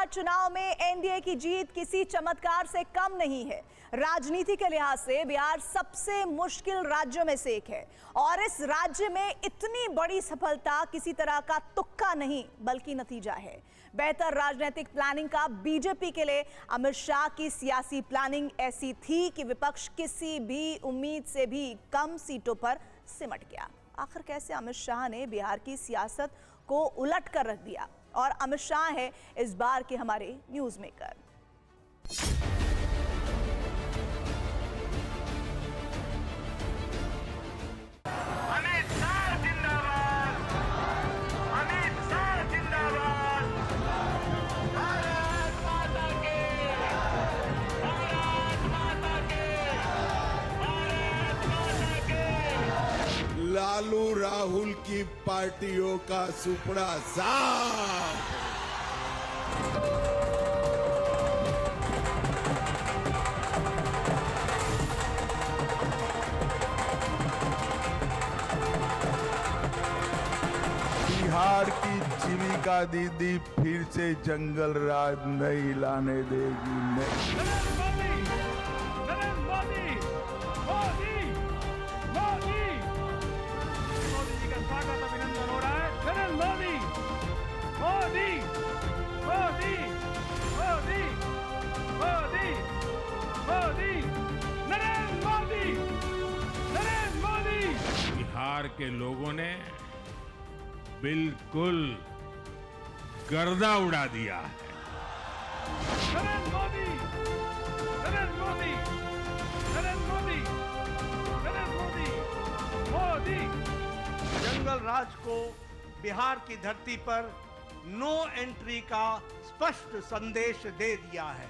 चुनाव में एनडीए की जीत किसी चमत्कार से कम नहीं है। राजनीति के लिहाज से बिहार सबसे मुश्किल राज्यों में से एक है और इस राज्य में इतनी बड़ी सफलता किसी तरह का तुक्का नहीं बल्कि नतीजा है। बेहतर राजनीतिक प्लानिंग का बीजेपी के लिए अमित शाह की सियासी प्लानिंग ऐसी थी कि विपक्ष किसी भी उम्मीद से भी कम सीटों पर सिमट गया। आखिर कैसे अमित शाह ने बिहार की सियासत को उलट कर रख दिया? और अमित शाह है इस बार के हमारे न्यूज मेकर। अमित शाह जिंदाबाद, अमित शाह जिंदाबाद, भारत माता की, भारत माता की, भारत माता की। लालू राहुल की पार्टियों का सुपड़ा साफ। बिहार की जीविका दीदी फिर से जंगल राज नहीं लाने देगी। नहीं। नरेंद्र मोदी, नरेंद्र मोदी, मोदी, मोदी, मोदी जी का स्वागत अभिनंदन हो रहा है। नरेंद्र मोदी, मोदी, मोदी, मोदी, मोदी, मोदी, नरेंद्र मोदी, नरेंद्र मोदी। बिहार के लोगों ने बिल्कुल गर्दा उड़ा दिया है। नरेंद्र मोदी, नरेंद्र मोदी, नरेंद्र मोदी, नरेंद्र मोदी, मोदी। जंगल राज को बिहार की धरती पर नो एंट्री का स्पष्ट संदेश दे दिया है।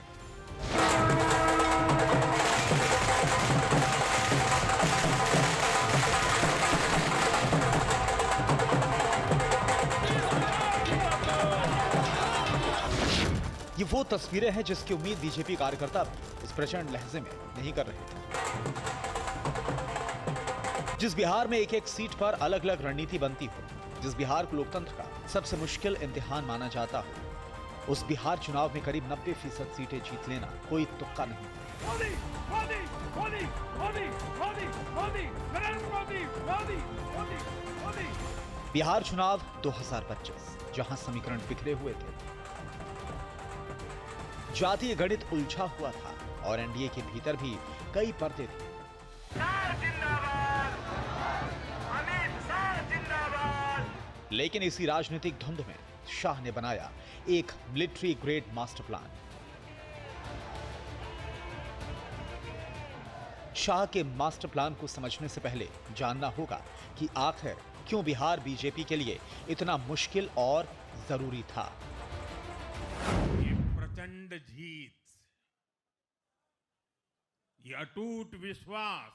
ये वो तस्वीरें हैं जिसकी उम्मीद बीजेपी कार्यकर्ता इस प्रचंड लहजे में नहीं कर रहे थे। जिस बिहार में एक एक सीट पर अलग अलग रणनीति बनती हो, जिस बिहार को लोकतंत्र का सबसे मुश्किल इम्तिहान माना जाता हो, उस बिहार चुनाव में करीब 90% सीटें जीत लेना कोई तुक्का नहीं। मोदी, मोदी, मोदी, मोदी, मोदी, मोदी, नरेंद्र मोदी, मोदी, मोदी, मोदी। बिहार चुनाव 2025, जहां समीकरण बिखरे हुए थे, जातीय गणित उलझा हुआ था और एनडीए के भीतर भी कई पर्दे थे। शाह जिंदाबाद, अमित शाह जिंदाबाद। लेकिन इसी राजनीतिक धुंध में शाह ने बनाया एक military grade master plan. Shah के मास्टर प्लान को समझने से पहले जानना होगा कि आखिर क्यों बिहार बीजेपी के लिए इतना मुश्किल और जरूरी था। ये प्रचंड जीत, ये अटूट विश्वास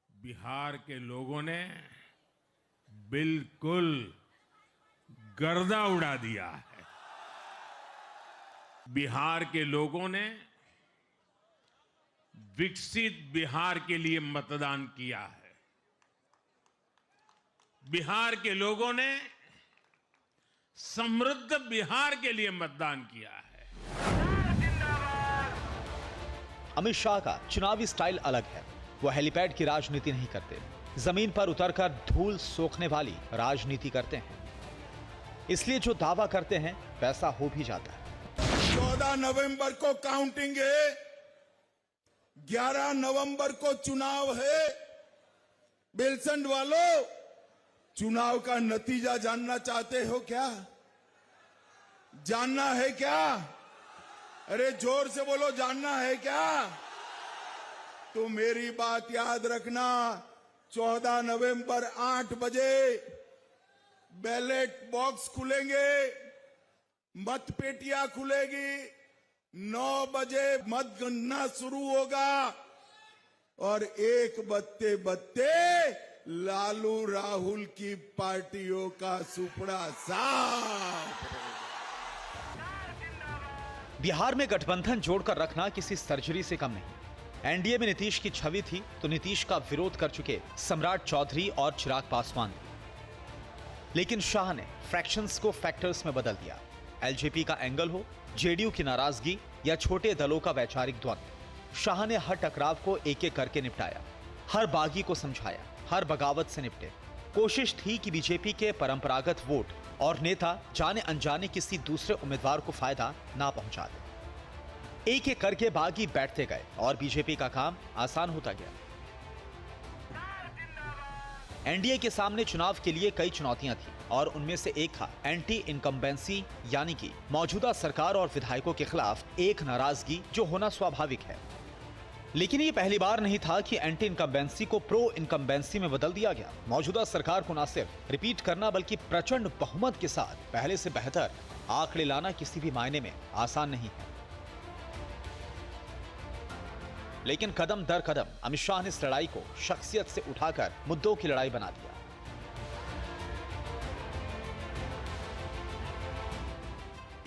बिहार के लोगों ने बिल्कुल गर्दा उड़ा दिया है। बिहार के लोगों ने विकसित बिहार के लिए मतदान किया है। बिहार के लोगों ने समृद्ध बिहार के लिए मतदान किया है। अमित शाह का चुनावी स्टाइल अलग है। वो हेलीपैड की राजनीति नहीं करते, जमीन पर उतरकर धूल सोखने वाली राजनीति करते हैं। इसलिए जो दावा करते हैं वैसा हो भी जाता है। 14 नवंबर को काउंटिंग है, 11 नवंबर को चुनाव है। बेलसंड वालों, चुनाव का नतीजा जानना चाहते हो क्या? जानना है क्या? अरे जोर से बोलो, जानना है क्या? तो मेरी बात याद रखना, 14 नवंबर 8 बजे बैलेट बॉक्स खुलेंगे, मतपेटियां खुलेगी, 9 बजे मतगणना शुरू होगा और 1 बजते बजते लालू राहुल की पार्टियों का सुपड़ा साफ। बिहार में गठबंधन जोड़कर रखना किसी सर्जरी से कम नहीं। एनडीए में नीतीश की छवि थी तो नीतीश का विरोध कर चुके सम्राट चौधरी और चिराग पासवान। लेकिन शाह ने फ्रैक्शंस को फैक्टर्स में बदल दिया। एलजेपी का एंगल हो, जेडीयू की नाराजगी या छोटे दलों का वैचारिक द्वंद्व, शाह ने हर टकराव को एक एक करके निपटाया, हर बागी को समझाया, हर बगावत से निपटे। कोशिश थी कि बीजेपी के परंपरागत वोट और नेता जाने अनजाने किसी दूसरे उम्मीदवार को फायदा ना पहुंचा दे। एक एक करके बागी बैठते गए और बीजेपी का काम आसान होता गया। एनडीए के सामने चुनाव के लिए कई चुनौतियां थी और उनमें से एक था एंटी इनकम्बेंसी, यानी कि मौजूदा सरकार और विधायकों के खिलाफ एक नाराजगी जो होना स्वाभाविक है। लेकिन ये पहली बार नहीं था कि एंटी इनकम्बेंसी को प्रो इनकम्बेंसी में बदल दिया गया। मौजूदा सरकार को न सिर्फ रिपीट करना बल्कि प्रचंड बहुमत के साथ पहले से बेहतर आंकड़े लाना किसी भी मायने में आसान नहीं है। लेकिन कदम दर कदम अमित शाह ने इस लड़ाई को शख्सियत से उठाकर मुद्दों की लड़ाई बना दिया।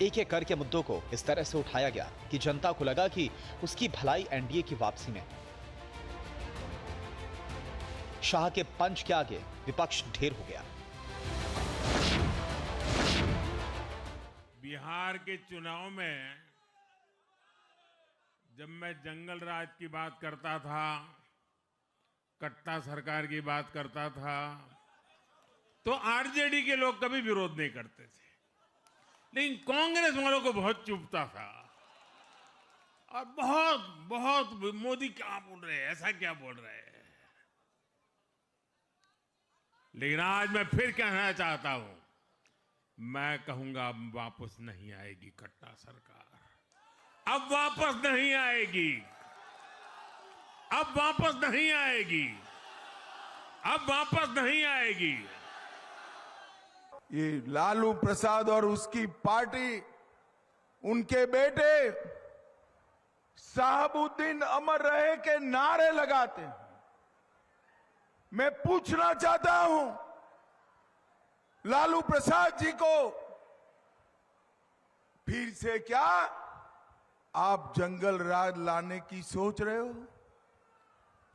एक एक करके मुद्दों को इस तरह से उठाया गया कि जनता को लगा कि उसकी भलाई एनडीए की वापसी में। शाह के पंच के आगे विपक्ष ढेर हो गया। बिहार के चुनाव में जब मैं जंगल राज की बात करता था, कट्टा सरकार की बात करता था, तो आरजेडी के लोग कभी विरोध नहीं करते थे, लेकिन कांग्रेस वालों को बहुत चुभता था और बहुत बहुत मोदी क्या बोल रहे हैं, ऐसा क्या बोल रहे हैं। लेकिन आज मैं फिर कहना चाहता हूं, मैं कहूंगा अब वापस नहीं आएगी कट्टा सरकार, अब वापस नहीं आएगी, अब वापस नहीं आएगी, अब वापस नहीं आएगी। ये लालू प्रसाद और उसकी पार्टी, उनके बेटे साहबुद्दीन अमर रहे के नारे लगाते हैं। मैं पूछना चाहता हूं लालू प्रसाद जी को, फिर से क्या आप जंगल राज लाने की सोच रहे हो?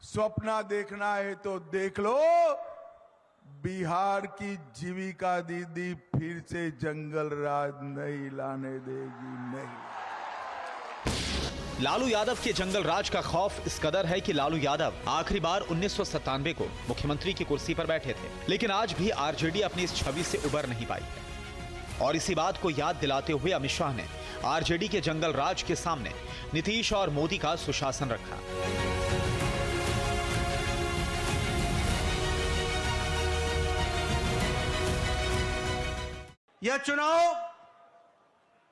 सपना देखना है तो देख लो, बिहार की जीविका दीदी फिर से जंगल राज नहीं लाने देगी, नहीं। लालू यादव के जंगल राज का खौफ इस कदर है कि लालू यादव आखिरी बार 1997 को मुख्यमंत्री की कुर्सी पर बैठे थे, लेकिन आज भी आरजेडी अपनी इस छवि से उबर नहीं पाई है। और इसी बात को याद दिलाते हुए अमित शाह ने आरजेडी के जंगल राज के सामने नीतीश और मोदी का सुशासन रखा। यह चुनाव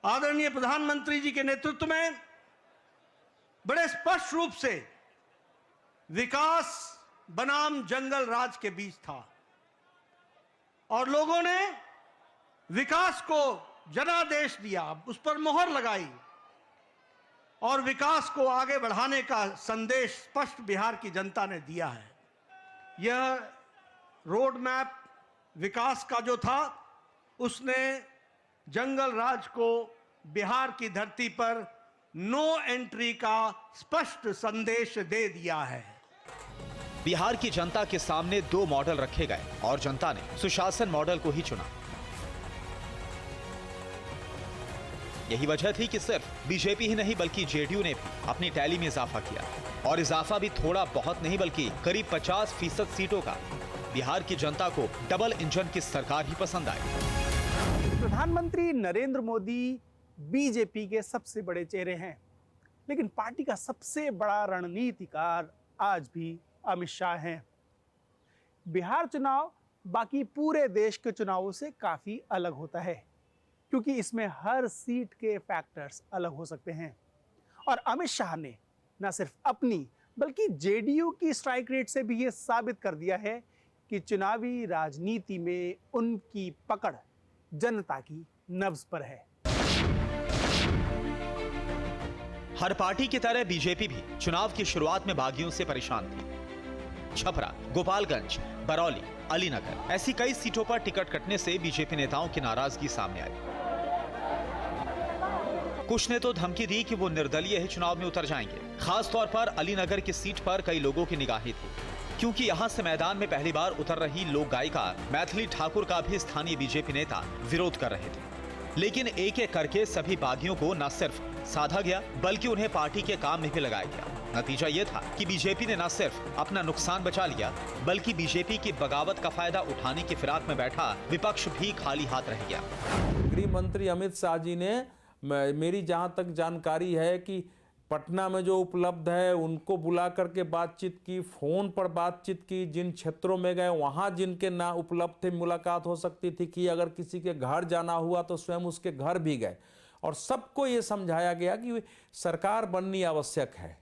आदरणीय प्रधानमंत्री जी के नेतृत्व में बड़े स्पष्ट रूप से विकास बनाम जंगल राज के बीच था और लोगों ने विकास को जनादेश दिया, उस पर मोहर लगाई और विकास को आगे बढ़ाने का संदेश स्पष्ट बिहार की जनता ने दिया है। यह रोड मैप विकास का जो था, उसने जंगल राज को बिहार की धरती पर नो एंट्री का स्पष्ट संदेश दे दिया है। बिहार की जनता के सामने दो मॉडल रखे गए और जनता ने सुशासन मॉडल को ही चुना। यही वजह थी कि सिर्फ बीजेपी ही नहीं बल्कि जेडीयू ने भी अपनी टैली में इजाफा किया और इजाफा भी थोड़ा बहुत नहीं बल्कि करीब 50% सीटों का। बिहार की जनता को डबल इंजन की सरकार ही पसंद आई। प्रधानमंत्री नरेंद्र मोदी बीजेपी के सबसे बड़े चेहरे हैं, लेकिन पार्टी का सबसे बड़ा रणनीतिकार आज भी अमित शाह हैं। बिहार चुनाव बाकी पूरे देश के चुनावों से काफी अलग होता है, क्योंकि इसमें हर सीट के फैक्टर्स अलग हो सकते हैं और अमित शाह ने न सिर्फ अपनी बल्कि जेडीयू की स्ट्राइक रेट से भी ये साबित कर दिया है कि चुनावी राजनीति में उनकी पकड़ जनता की नब्ज पर है। हर पार्टी की तरह बीजेपी भी चुनाव की शुरुआत में बागियों से परेशान थी। छपरा, गोपालगंज, बरौली, अलीनगर ऐसी कई सीटों पर टिकट कटने से बीजेपी नेताओं की नाराजगी सामने आई। कुछ ने तो धमकी दी कि वो निर्दलीय ही चुनाव में उतर जाएंगे। खासतौर पर अलीनगर की सीट पर कई लोगों की निगाहें थी, क्योंकि यहां से मैदान में पहली बार उतर रही लोक गायिका मैथिली ठाकुर का भी स्थानीय बीजेपी नेता विरोध कर रहे थे। लेकिन एक एक करके सभी बागियों को न सिर्फ साधा गया बल्कि उन्हें पार्टी के काम में भी लगाया गया। नतीजा ये था कि बीजेपी ने न सिर्फ अपना नुकसान बचा लिया बल्कि बीजेपी की बगावत का फायदा उठाने की फिराक में बैठा विपक्ष भी खाली हाथ रह गया। गृह मंत्री अमित शाह जी ने, मेरी जहां तक जानकारी है कि पटना में जो उपलब्ध है उनको बुला करके बातचीत की, फोन पर बातचीत की, जिन क्षेत्रों में गए वहां जिनके ना उपलब्ध थे मुलाकात हो सकती थी कि अगर किसी के घर जाना हुआ तो स्वयं उसके घर भी गए और सबको ये समझाया गया कि सरकार बननी आवश्यक है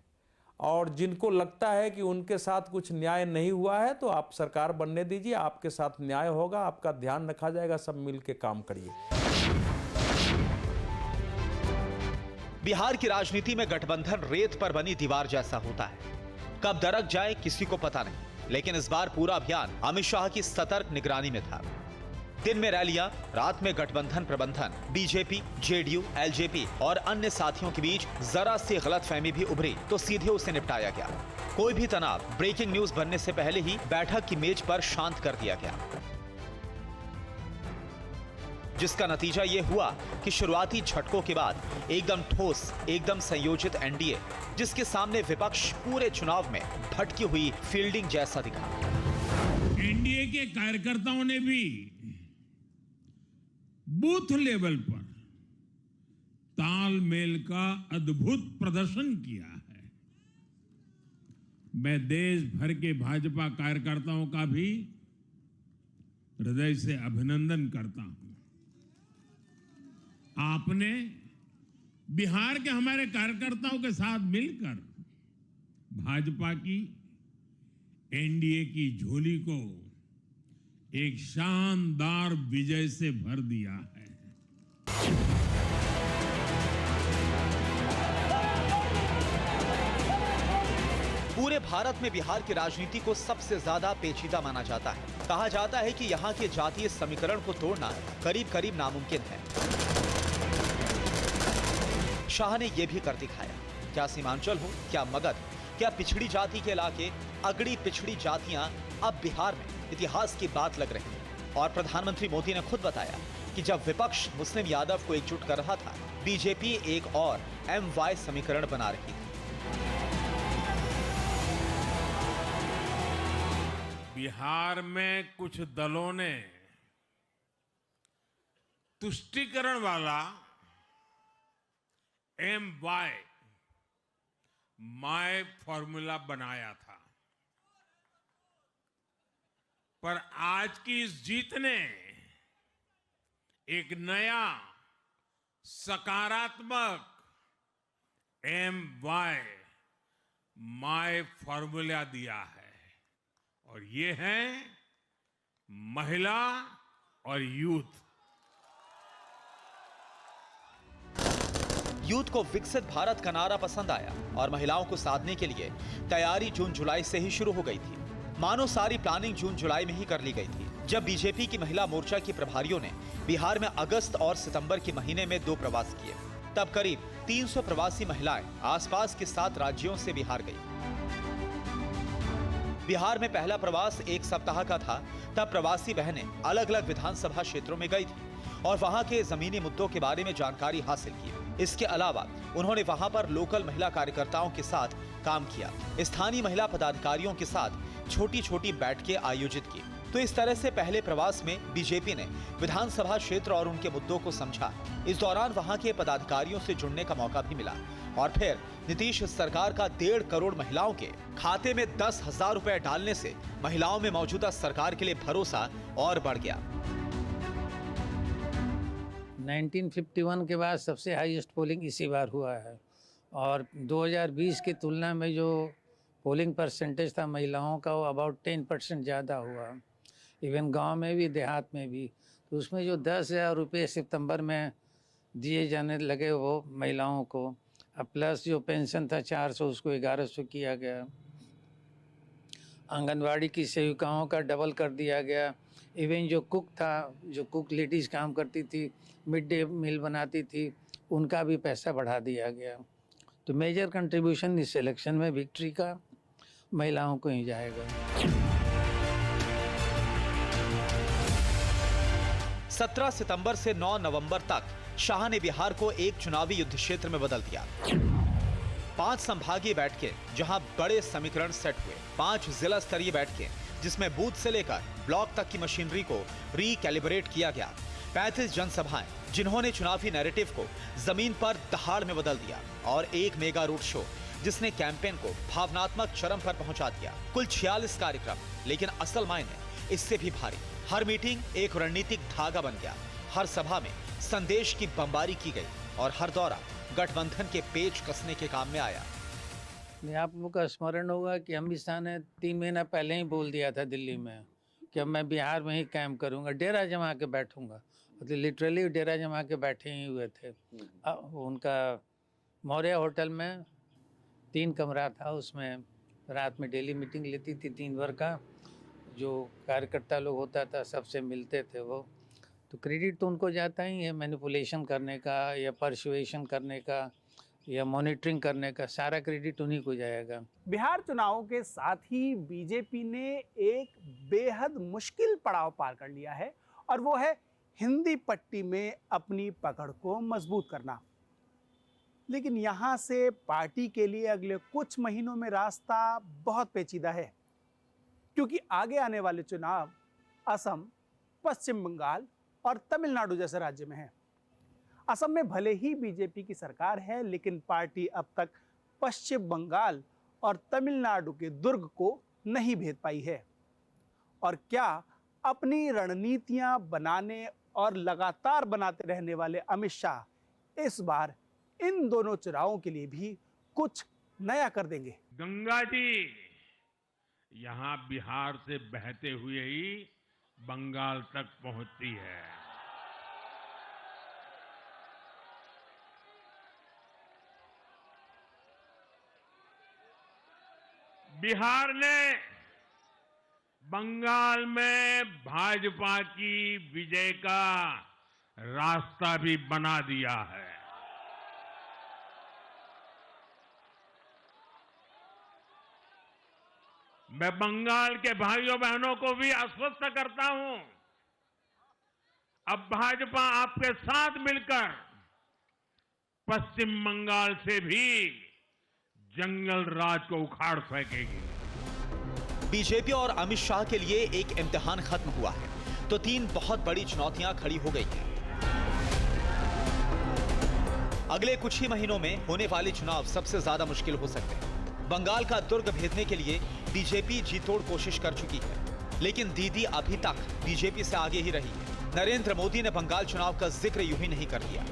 और जिनको लगता है कि उनके साथ कुछ न्याय नहीं हुआ है तो आप सरकार बनने दीजिए, आपके साथ न्याय होगा, आपका ध्यान रखा जाएगा, सब मिलके काम करिए। बिहार की राजनीति में गठबंधन रेत पर बनी दीवार जैसा होता है, कब दरक जाए किसी को पता नहीं। लेकिन इस बार पूरा अभियान अमित शाह की सतर्क निगरानी में था। दिन में रैलियां, रात में गठबंधन प्रबंधन, बीजेपी, जेडीयू, एलजेपी और अन्य साथियों के बीच जरा सी गलतफहमी भी उभरी तो सीधे उसे निपटाया गया। कोई भी तनाव ब्रेकिंग न्यूज बनने से पहले ही बैठक की मेज पर शांत कर दिया गया, जिसका नतीजा यह हुआ कि शुरुआती झटकों के बाद एकदम ठोस, एकदम संयोजित एनडीए, जिसके सामने विपक्ष पूरे चुनाव में भटकी हुई फील्डिंग जैसा दिखा। एनडीए के कार्यकर्ताओं ने भी बूथ लेवल पर तालमेल का अद्भुत प्रदर्शन किया है। मैं देश भर के भाजपा कार्यकर्ताओं का भी हृदय से अभिनंदन करता हूं। आपने बिहार के हमारे कार्यकर्ताओं के साथ मिलकर भाजपा की एनडीए की झोली को एक शानदार विजय से भर दिया है। पूरे भारत में बिहार की राजनीति को सबसे ज्यादा पेचीदा माना जाता है। कहा जाता है कि यहाँ के जातीय समीकरण को तोड़ना करीब करीब नामुमकिन है। शाह ने यह भी कर दिखाया। क्या सीमांचल हो, क्या मगध, क्या पिछड़ी जाति के इलाके, अगड़ी पिछड़ी जातियां अब बिहार में इतिहास की बात लग रही है। और प्रधानमंत्री मोदी ने खुद बताया कि जब विपक्ष मुस्लिम यादव को एकजुट कर रहा था, बीजेपी एक और MY समीकरण बना रही थी। बिहार में कुछ दलों ने तुष्टीकरण वाला MY माय फॉर्मूला बनाया था, पर आज की इस जीत ने एक नया सकारात्मक MY माय फॉर्मूला दिया है और ये है महिला और यूथ। यूथ को विकसित भारत का नारा पसंद आया और महिलाओं को साधने के लिए तैयारी जून जुलाई से ही शुरू हो गई थी। मानो सारी प्लानिंग जून जुलाई में ही कर ली गई थी। जब बीजेपी की महिला मोर्चा की प्रभारियों ने बिहार में अगस्त और सितंबर के महीने में 2 प्रवास किए, तब करीब 300 प्रवासी महिलाएं आसपास के 7 राज्यों से बिहार गई। बिहार में पहला प्रवास 1 सप्ताह का था। तब प्रवासी बहनें अलग अलग विधानसभा क्षेत्रों में गई थी और वहां के जमीनी मुद्दों के बारे में जानकारी हासिल की। इसके अलावा उन्होंने वहां पर लोकल महिला कार्यकर्ताओं के साथ काम किया, स्थानीय महिला पदाधिकारियों के साथ छोटी छोटी बैठकें आयोजित की। तो इस तरह से पहले प्रवास में बीजेपी ने विधानसभा क्षेत्र और उनके मुद्दों को समझा। इस दौरान वहां के पदाधिकारियों से जुड़ने का मौका भी मिला और फिर नीतीश सरकार का 1.5 करोड़ महिलाओं के खाते में 10,000 रुपए डालने से महिलाओं में मौजूदा सरकार के लिए भरोसा और बढ़ गया। 1951 के बाद सबसे हाईएस्ट पोलिंग इसी बार हुआ है और 2020 की तुलना में जो पोलिंग परसेंटेज था महिलाओं का वो अबाउट 10% ज़्यादा हुआ। इवन गांव में भी देहात में भी। तो उसमें जो 10,000 रुपये सितंबर में दिए जाने लगे वो महिलाओं को, अब प्लस जो पेंशन था 400 उसको 1100 किया गया। आंगनवाड़ी की सेविकाओं का डबल कर दिया गया। इवन जो कुक था, जो कुक लेडीज़ काम करती थी, मिड डे मील बनाती थी, उनका भी पैसा बढ़ा दिया गया। तो मेजर कंट्रीब्यूशन इस इलेक्शन में विक्ट्री का महिलाओं को ही जाएगा। 17 सितंबर से 9 नवंबर तक शाह ने बिहार को एक चुनावी युद्ध क्षेत्र में बदल दिया। 5 संभागीय बैठकें जहां बड़े समीकरण सेट हुए, 5 जिला स्तरीय बैठकें जिसमें बूथ से लेकर ब्लॉक तक की मशीनरी को रिकैलिब्रेट किया गया, 35 जनसभाएं जिन्होंने चुनावी नैरेटिव को जमीन पर दहाड़ में बदल दिया, और एक मेगा रोड शो जिसने कैंपेन को भावनात्मक चरम पर पहुंचा दिया। कुल 46 कार्यक्रम, लेकिन असल मायने इससे भी भारी। हर मीटिंग एक रणनीतिक धागा बन गया, हर सभा में संदेश की बमबारी की गई और हर दौरा गठबंधन के पेच कसने के काम में आया। आप लोगों का स्मरण होगा कि अमित शाह ने 3 महीना पहले ही बोल दिया था दिल्ली में कि अब मैं बिहार में ही कैंप करूंगा, डेरा जमा के बैठूंगा। तो लिटरली डेरा जमा के बैठे ही हुए थे। उनका मौर्य होटल में 3 कमरा था, उसमें रात में डेली मीटिंग लेती थी 3 बार का। जो कार्यकर्ता लोग होता था सबसे मिलते थे वो। तो क्रेडिट तो उनको जाता ही है मैनिपुलेशन करने का या परसुएशन करने का या मॉनिटरिंग करने का, सारा क्रेडिट उन्हीं को जाएगा। बिहार चुनावों के साथ ही बीजेपी ने एक बेहद मुश्किल पड़ाव पार कर लिया है, और वो है हिंदी पट्टी में अपनी पकड़ को मजबूत करना। लेकिन यहाँ से पार्टी के लिए अगले कुछ महीनों में रास्ता बहुत पेचीदा है, क्योंकि आगे आने वाले चुनाव असम, पश्चिम बंगाल और तमिलनाडु जैसे राज्य में हैं। असम में भले ही बीजेपी की सरकार है, लेकिन पार्टी अब तक पश्चिम बंगाल और तमिलनाडु के दुर्ग को नहीं भेद पाई है। और क्या अपनी रणनीतियां बनाने और लगातार बनाते रहने वाले अमित शाह इस बार इन दोनों चुनावों के लिए भी कुछ नया कर देंगे? गंगा जी यहां बिहार से बहते हुए ही बंगाल तक पहुंचती है। बिहार ने बंगाल में भाजपा की विजय का रास्ता भी बना दिया है। मैं बंगाल के भाइयों बहनों को भी आश्वस्त करता हूं, अब भाजपा आपके साथ मिलकर पश्चिम बंगाल से भी जंगल राज को उखाड़ फेंकेगी। बीजेपी और अमित शाह के लिए एक इम्तिहान खत्म हुआ है, तो 3 बहुत बड़ी चुनौतियां खड़ी हो गई हैं। अगले कुछ ही महीनों में होने वाले चुनाव सबसे ज्यादा मुश्किल हो सकते हैं। बंगाल का दुर्ग भेदने के लिए बीजेपी जी तोड़ कोशिश कर चुकी है, लेकिन दीदी अभी तक बीजेपी से आगे ही रही है। नरेंद्र मोदी ने बंगाल चुनाव का जिक्र यूं ही नहीं कर दिया।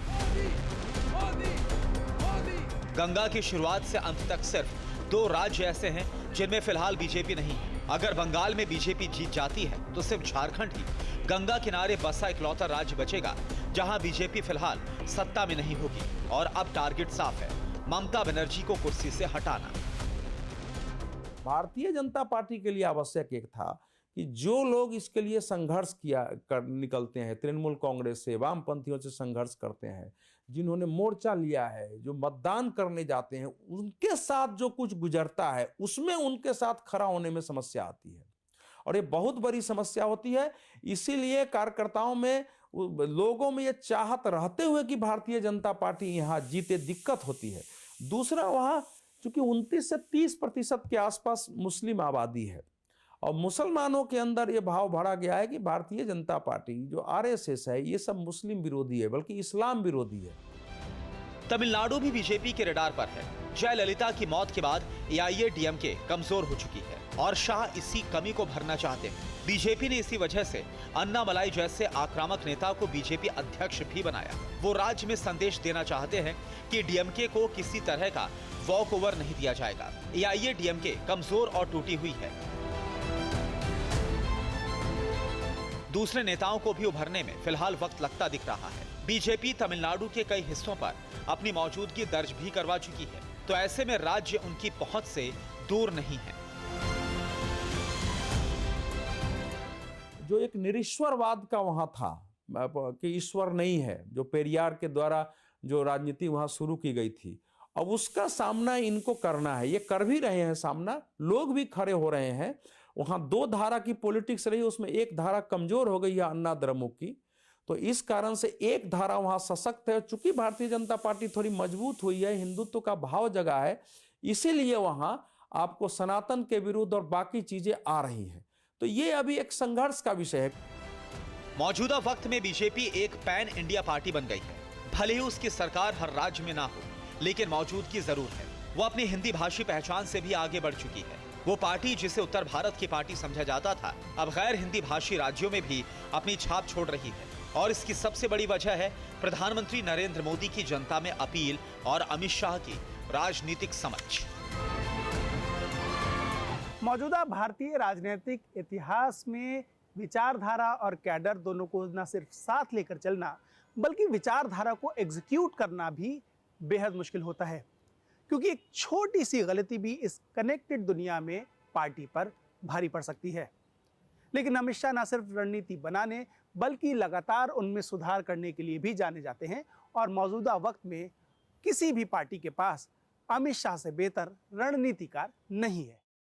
गंगा की शुरुआत से अंत तक सिर्फ 2 राज्य ऐसे हैं जिनमें फिलहाल बीजेपी नहीं है। अगर बंगाल में बीजेपी जीत जाती है तो सिर्फ झारखंड ही गंगा किनारे बसा इकलौता राज्य बचेगा जहां बीजेपी फिलहाल सत्ता में नहीं होगी। और अब टारगेट साफ है, ममता बनर्जी को कुर्सी से हटाना। भारतीय जनता पार्टी के लिए आवश्यक एक था कि जो लोग इसके लिए संघर्ष निकलते हैं, तृणमूल कांग्रेस से, वामपंथियों से संघर्ष करते हैं, जिन्होंने मोर्चा लिया है, जो मतदान करने जाते हैं, उनके साथ जो कुछ गुजरता है उसमें उनके साथ खड़ा होने में समस्या आती है, और ये बहुत बड़ी समस्या होती है। इसीलिए कार्यकर्ताओं में, लोगों में ये चाहत रहते हुए कि भारतीय जनता पार्टी यहाँ जीते, दिक्कत होती है। दूसरा, वहाँ चूंकि 29 से 30% के आसपास मुस्लिम आबादी है, और मुसलमानों के अंदर ये भाव भरा गया है कि भारतीय जनता पार्टी जो आरएसएस है, ये सब मुस्लिम विरोधी है, बल्कि इस्लाम विरोधी है। तमिलनाडु भी बीजेपी के रडार पर है। जयललिता की मौत के बाद एआईएडीएमके कमजोर हो चुकी है और शाह इसी कमी को भरना चाहते हैं। बीजेपी ने इसी वजह से अन्नामलाई जैसे आक्रामक नेता को बीजेपी अध्यक्ष भी बनाया। वो राज्य में संदेश देना चाहते हैं कि डीएमके को किसी तरह का वॉक ओवर नहीं दिया जाएगा। एआईएडीएमके कमजोर और टूटी हुई है। दूसरे नेताओं को भी उभरने में फिलहाल वक्त लगता दिख रहा है। बीजेपी तमिलनाडु के कई हिस्सों पर अपनी मौजूदगी दर्ज भी करवा चुकी है, तो ऐसे में राज्य उनकी पहुंच से दूर नहीं है। जो एक निरीश्वरवाद का वहां था कि ईश्वर नहीं है, जो पेरियार के द्वारा जो राजनीति वहां शुरू की गई थी, अब उसका सामना इनको करना है। ये कर भी रहे हैं सामना, लोग भी खड़े हो रहे हैं। वहां 2 धारा की पॉलिटिक्स रही, उसमें एक धारा कमजोर हो गई है अन्ना द्रमुक की, तो इस कारण से एक धारा वहां सशक्त है। चूंकि भारतीय जनता पार्टी थोड़ी मजबूत हुई है, हिंदुत्व का भाव जगा है, इसीलिए वहां आपको सनातन के विरुद्ध और बाकी चीजें आ रही हैं। तो ये अभी एक संघर्ष का विषय है। मौजूदा वक्त में बीजेपी एक पैन इंडिया पार्टी बन गई है। भले ही उसकी सरकार हर राज्य में ना हो, लेकिन मौजूदगी जरूर है। वो अपनी हिंदी भाषी पहचान से भी आगे बढ़ चुकी है। वो पार्टी जिसे उत्तर भारत की पार्टी समझा जाता था, अब गैर हिंदी भाषी राज्यों में भी अपनी छाप छोड़ रही है। और इसकी सबसे बड़ी वजह है प्रधानमंत्री नरेंद्र मोदी की जनता में अपील और अमित शाह की राजनीतिक समझ। मौजूदा भारतीय राजनीतिक इतिहास में विचारधारा और कैडर दोनों को न सिर्फ साथ लेकर चलना, बल्कि विचारधारा को एग्जीक्यूट करना भी बेहद मुश्किल होता है, क्योंकि एक छोटी सी गलती भी इस कनेक्टेड दुनिया में पार्टी पर भारी पड़ सकती है। लेकिन अमित शाह न सिर्फ रणनीति बनाने, बल्कि लगातार उनमें सुधार करने के लिए भी जाने जाते हैं। और मौजूदा वक्त में किसी भी पार्टी के पास अमित शाह से बेहतर रणनीतिकार नहीं है।